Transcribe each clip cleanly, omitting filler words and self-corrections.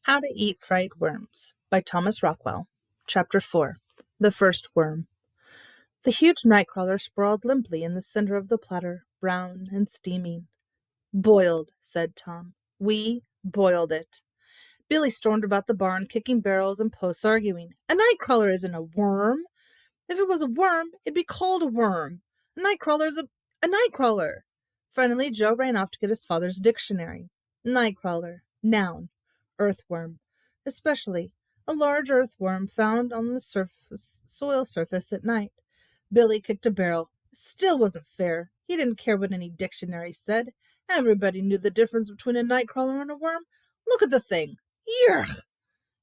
How to Eat Fried Worms by Thomas Rockwell. Chapter 4. The First Worm. The huge nightcrawler sprawled limply in the center of the platter, brown and steaming. Boiled, said Tom. We boiled it. Billy stormed about the barn, kicking barrels and posts, arguing. A nightcrawler isn't a worm. If it was a worm, it'd be called a worm. A nightcrawler's a nightcrawler. Finally, Joe ran off to get his father's dictionary. Nightcrawler, noun, earthworm, especially a large earthworm found on the soil surface at night. Billy kicked a barrel. It still wasn't fair. He didn't care what any dictionary said. Everybody knew the difference between a nightcrawler and a worm. Look at the thing. Yuck!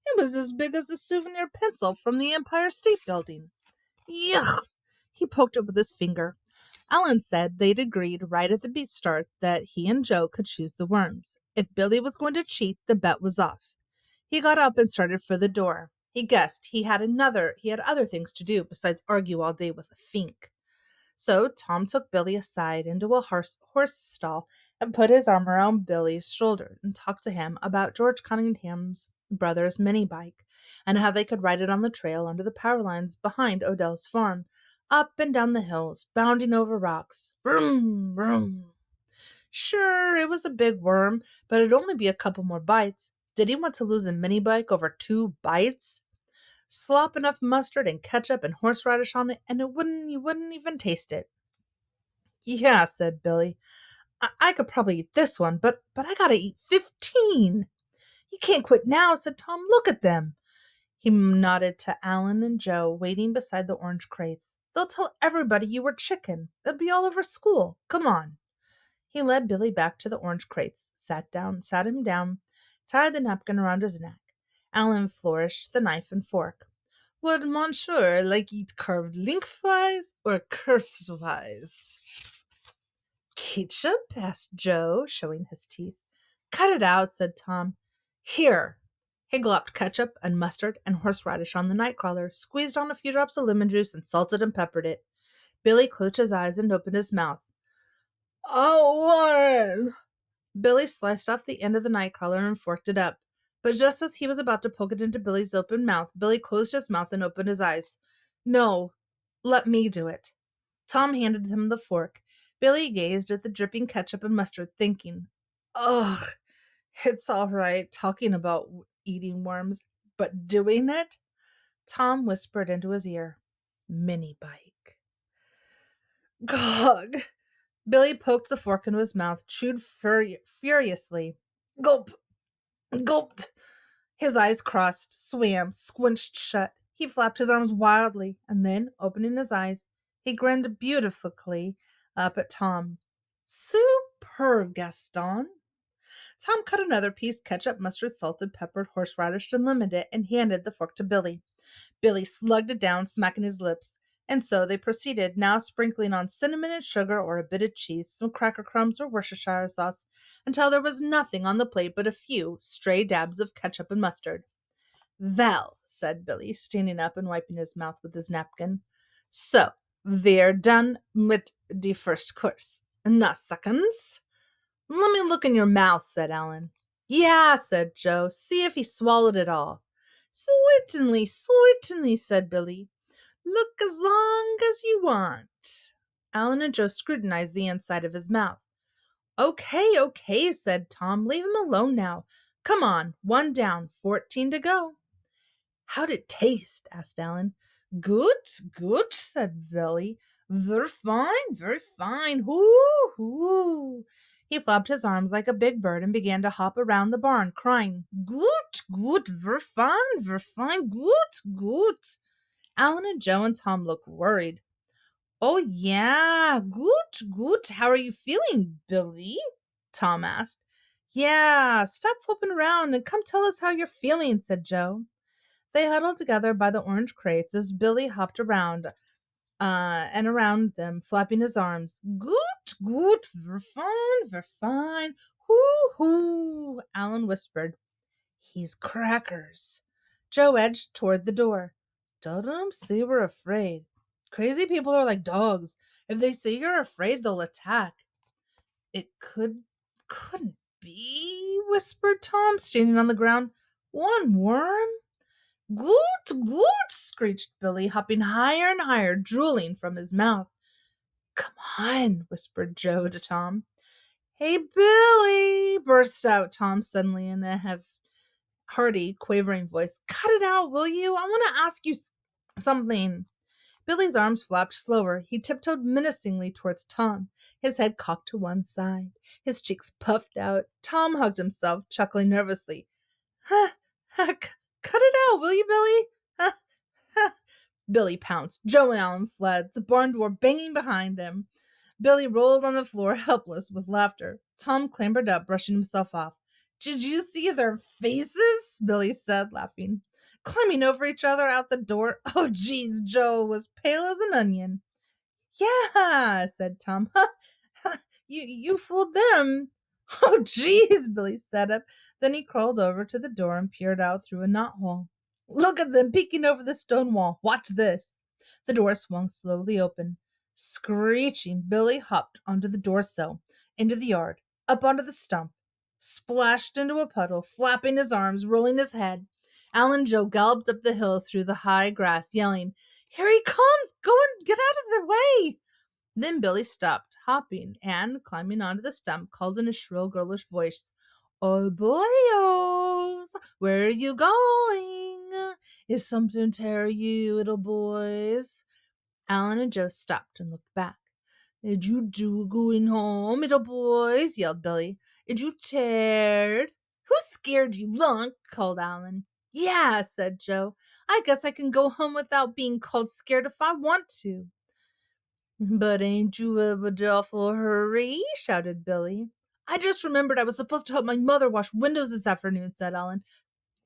It was as big as a souvenir pencil from the Empire State Building. Yuck! He poked it with his finger. Alan said they'd agreed right at the start that he and Joe could choose the worms. If Billy was going to cheat, the bet was off. He got up and started for the door. He guessed he had other things to do besides argue all day with a fink. So Tom took Billy aside into a horse stall and put his arm around Billy's shoulder and talked to him about George Cunningham's brother's mini bike and how they could ride it on the trail under the power lines behind Odell's farm, up and down the hills, bounding over rocks. Vroom, vroom. Sure, it was a big worm, but it'd only be a couple more bites. Did he want to lose a mini bike over 2 bites? Slop enough mustard and ketchup and horseradish on it, and you wouldn't even taste it. Yeah, said Billy. I could probably eat this one, but I gotta eat 15. You can't quit now, said Tom. Look at them. He nodded to Alan and Joe waiting beside the orange crates. They'll tell everybody you were chicken. It'll be all over school. Come on. He led Billy back to the orange crates, sat him down, tied the napkin around his neck. Alan flourished the knife and fork. Would Monsieur like eat curved lengthwise or curvewise? Ketchup? Asked Joe, showing his teeth. Cut it out, said Tom. Here. He glopped ketchup and mustard and horseradish on the nightcrawler, squeezed on a few drops of lemon juice, and salted and peppered it. Billy closed his eyes and opened his mouth. Oh, Warren! Billy sliced off the end of the nightcrawler and forked it up. But just as he was about to poke it into Billy's open mouth, Billy closed his mouth and opened his eyes. No, let me do it. Tom handed him the fork. Billy gazed at the dripping ketchup and mustard, thinking, ugh, it's all right talking about eating worms, but doing it? Tom whispered into his ear, mini bike. Gog! Billy poked the fork into his mouth, chewed furiously. Gulp! Gulped! His eyes crossed, swam, squinched shut. He flapped his arms wildly, and then, opening his eyes, he grinned beautifully up at Tom. Superb, Gaston! Tom cut another piece, ketchup, mustard, salted, peppered, horseradish, and lemoned it, and handed the fork to Billy. Billy slugged it down, smacking his lips. And so they proceeded, now sprinkling on cinnamon and sugar or a bit of cheese, some cracker crumbs or Worcestershire sauce, until there was nothing on the plate but a few stray dabs of ketchup and mustard. Well, said Billy, standing up and wiping his mouth with his napkin. So, we're done with the first course. No seconds? Let me look in your mouth, said Alan. Yeah, said Joe. See if he swallowed it all. Certainly, said Billy. Look as long as you want. Alan and Joe scrutinized the inside of his mouth. Okay, said Tom. Leave him alone now. Come on, 1 down, 14 to go. How'd it taste? Asked Alan. Good, said Billy. Very fine. Hoo. He flapped his arms like a big bird and began to hop around the barn, crying, Good, very fine, good. Alan and Joe and Tom looked worried. Oh, yeah, good. How are you feeling, Billy? Tom asked. Yeah, stop flipping around and come tell us how you're feeling, said Joe. They huddled together by the orange crates as Billy hopped around and around them, flapping his arms. Good, very fine. Hoo. Alan whispered. He's crackers. Joe edged toward the door. Don't let 'em say we're afraid. Crazy people are like dogs. If they say you're afraid, they'll attack. It couldn't be, whispered Tom, standing on the ground. 1 worm? Goot, goot, screeched Billy, hopping higher and higher, drooling from his mouth. Come on, whispered Joe to Tom. Hey, Billy, burst out Tom suddenly in a hearty, quavering voice. Cut it out, will you? I want to ask you something. Billy's arms flapped slower. He tiptoed menacingly towards Tom, his head cocked to one side, his cheeks puffed out. Tom hugged himself, chuckling nervously. Ha, ha, cut it out, will you, Billy? Ha, ha. Billy pounced. Joe and Alan fled, the barn door banging behind him. Billy rolled on the floor, helpless with laughter. Tom clambered up, brushing himself off. Did you see their faces? Billy said, laughing. Climbing over each other out the door. Oh, geez, Joe was pale as an onion. Yeah, said Tom. Ha, ha, you fooled them. Oh, geez, Billy sat up. Then he crawled over to the door and peered out through a knothole. Look at them peeking over the stone wall. Watch this. The door swung slowly open. Screeching, Billy hopped onto the doorsill, into the yard, up onto the stump, splashed into a puddle, flapping his arms, rolling his head. Alan Joe galloped up the hill through the high grass, yelling, Here he comes! Go and get out of the way! Then Billy stopped hopping and, climbing onto the stump, called in a shrill, girlish voice, Oh, boyos, where are you going? Is something tear you, little boys? Alan and Joe stopped and looked back. Is you two going home, little boys? Yelled Billy. Is you tired? Who scared you, Lunk? Called Alan. Yeah, said Joe. I guess I can go home without being called scared if I want to. But ain't you of a awful hurry? Shouted Billy. I just remembered I was supposed to help my mother wash windows this afternoon, said Alan.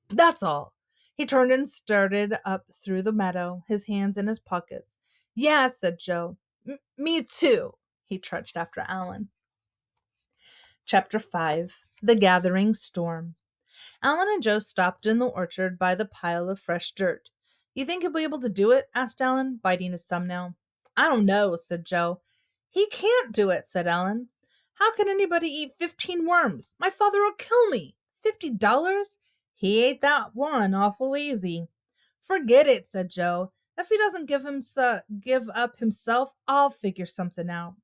That's all. He turned and started up through the meadow, his hands in his pockets. Yeah, said Joe. Me too. He trudged after Alan. Chapter 5. The Gathering Storm. Alan and Joe stopped in the orchard by the pile of fresh dirt. You think he'll be able to do it? Asked Alan, biting his thumbnail. I don't know, said Joe. He can't do it, said Alan. How can anybody eat 15 worms? My father will kill me. $50? He ate that one awful easy. Forget it, said Joe. If he doesn't give up himself, I'll figure something out.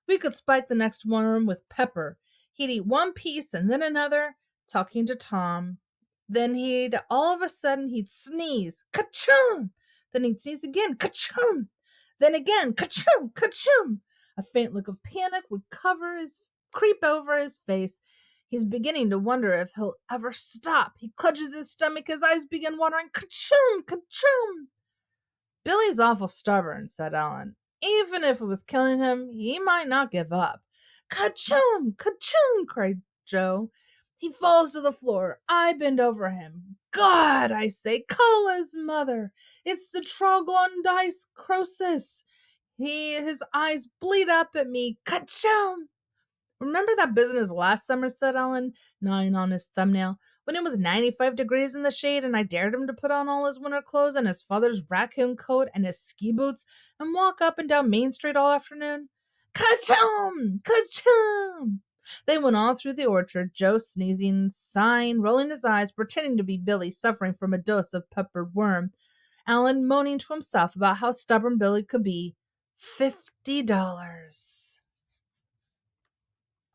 We could spike the next worm with pepper. He'd eat one piece and then another, talking to Tom. Then all of a sudden, he'd sneeze. Ka-choom! Then he'd sneeze again. Ka-choom! Then again. Ka-choom! Ka-choom! A faint look of panic would creep over his face. He's beginning to wonder if he'll ever stop. He clutches his stomach, his eyes begin watering. Ka-choom! Ka-choom! Billy's awful stubborn, said Alan. Even if it was killing him, he might not give up. Ka-choom! Ka-choom! Cried Joe. He falls to the floor. I bend over him. God, I say, call his mother. It's the troglodyte crosis. His eyes bleed up at me. Ka-choom! Remember that business last summer, said Alan, gnawing on his thumbnail, when it was 95 degrees in the shade and I dared him to put on all his winter clothes and his father's raccoon coat and his ski boots and walk up and down Main Street all afternoon? Ka-choom! Ka-choom! They went all through the orchard, Joe sneezing, sighing, rolling his eyes, pretending to be Billy suffering from a dose of peppered worm, Alan moaning to himself about how stubborn Billy could be. $50.